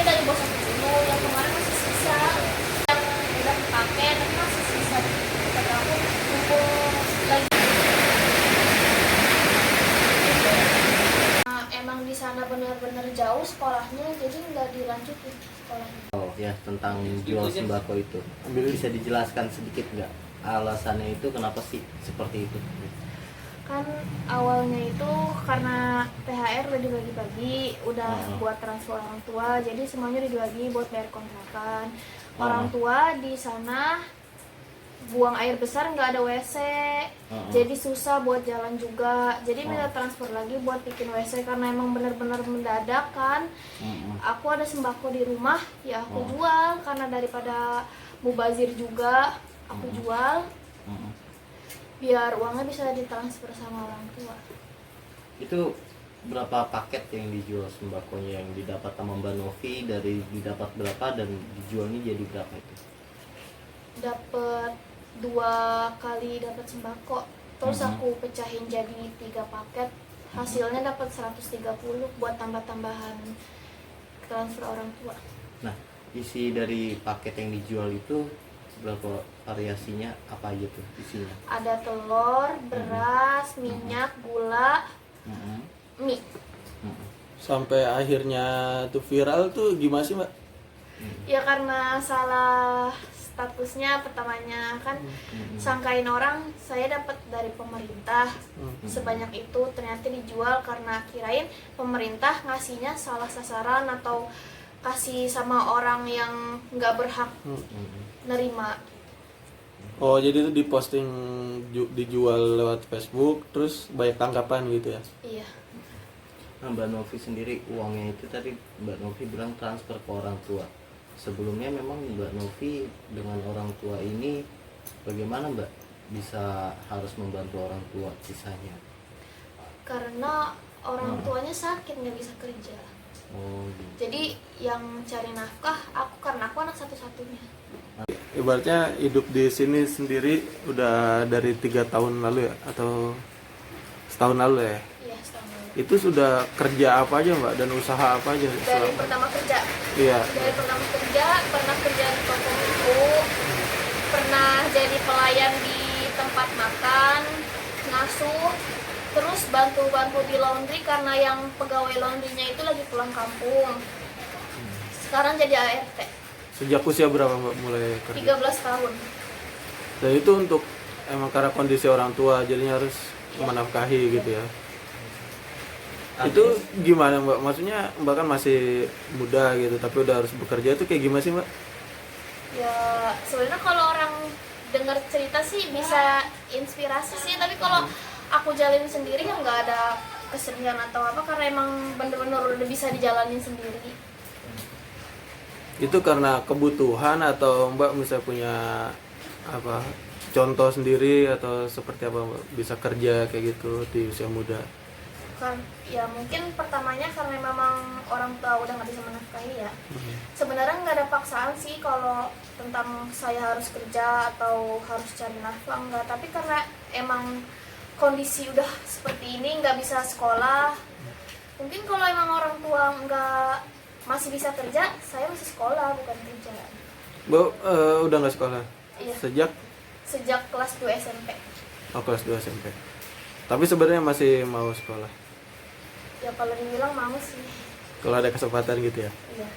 ini dari bos aku dulu, yang kemarin masih sisa, yang udah dipakai tapi masih sisa. Kata aku kumpul lagi. Nah, emang di sana benar-benar jauh sekolahnya, jadi nggak dilanjutin sekolahnya. Oh ya, tentang jual sembako itu bisa dijelaskan sedikit nggak alasannya itu kenapa sih seperti itu? Kan awalnya itu karena THR udah dibagi-bagi, udah buat transfer orang tua, jadi semuanya dibagi buat bayar kontrakan. Orang tua di sana buang air besar nggak ada WC, jadi susah buat jalan juga, jadi minta transfer lagi buat bikin WC karena emang benar-benar mendadak kan. Aku ada sembako di rumah, ya aku jual karena daripada mubazir juga aku jual biar uangnya bisa ditransfer sama orang tua. Itu berapa paket yang dijual sembakonya yang didapat sama Mbak Novi, dari didapat berapa dan dijualnya jadi berapa itu? Dapat 2 kali dapat sembako, terus aku pecahin jadi 3 paket, hasilnya dapat 130 buat tambah-tambahan transfer orang tua. Nah, isi dari paket yang dijual itu berapa variasinya, apa aja tuh isinya? Ada telur, beras, minyak, gula, mie. Sampai akhirnya tuh viral tuh gimana sih, Mbak? Ya karena salah statusnya pertamanya kan, sangkain orang saya dapat dari pemerintah sebanyak itu, ternyata dijual karena kirain pemerintah ngasihnya salah sasaran atau kasih sama orang yang nggak berhak nerima. Oh, jadi itu diposting dijual lewat Facebook, terus banyak tanggapan gitu ya? Iya. Nah, Mbak Novi sendiri uangnya itu tadi Mbak Novi bilang transfer ke orang tua. Sebelumnya memang Mbak Novi dengan orang tua ini bagaimana Mbak bisa harus membantu orang tua kisahnya? Karena orang tuanya sakit nggak bisa kerja. Oh, gitu. Jadi yang cari nafkah aku, karena aku anak satu-satunya. Ibaratnya hidup di sini sendiri udah dari 3 tahun lalu ya, atau setahun lalu ya? Iya, setahun lalu. Itu sudah kerja apa aja, Mbak, dan usaha apa aja? Dari pertama kerja. Iya. Dari pertama kerja pernah kerja di toko buku, pernah jadi pelayan di tempat makan, ngasuh, terus bantu-bantu di laundry karena yang pegawai laundrynya itu lagi pulang kampung. Sekarang jadi ART. Sejak usia berapa, Mbak, mulai kerja? 13 tahun. Dan itu untuk emang karena kondisi orang tua jadinya harus menafkahi gitu ya. Itu gimana, Mbak? Maksudnya Mbak kan masih muda gitu tapi udah harus bekerja, itu kayak gimana sih, Mbak? Ya sebenarnya kalau orang dengar cerita sih bisa inspirasi sih, tapi kalau aku jalanin sendiri ya nggak ada kesedihan atau apa, karena emang bener-bener udah bisa dijalanin sendiri. Itu karena kebutuhan atau Mbak misalnya punya apa contoh sendiri atau seperti apa, Mbak, bisa kerja kayak gitu di usia muda? Kan ya mungkin pertamanya karena memang orang tua udah nggak bisa menafkahi ya. Sebenarnya nggak ada paksaan sih kalau tentang saya harus kerja atau harus cari nafkah, enggak, tapi karena emang kondisi udah seperti ini, nggak bisa sekolah. Mungkin kalau emang orang tua nggak masih bisa kerja, saya masih sekolah bukan kerja. Mbak udah nggak sekolah? Iya. Sejak Kelas 2 SMP. oh, kelas 2 SMP. Tapi sebenarnya masih mau sekolah. Ya kalau dibilang mau sih. Kalau ada kesempatan gitu ya. Iya.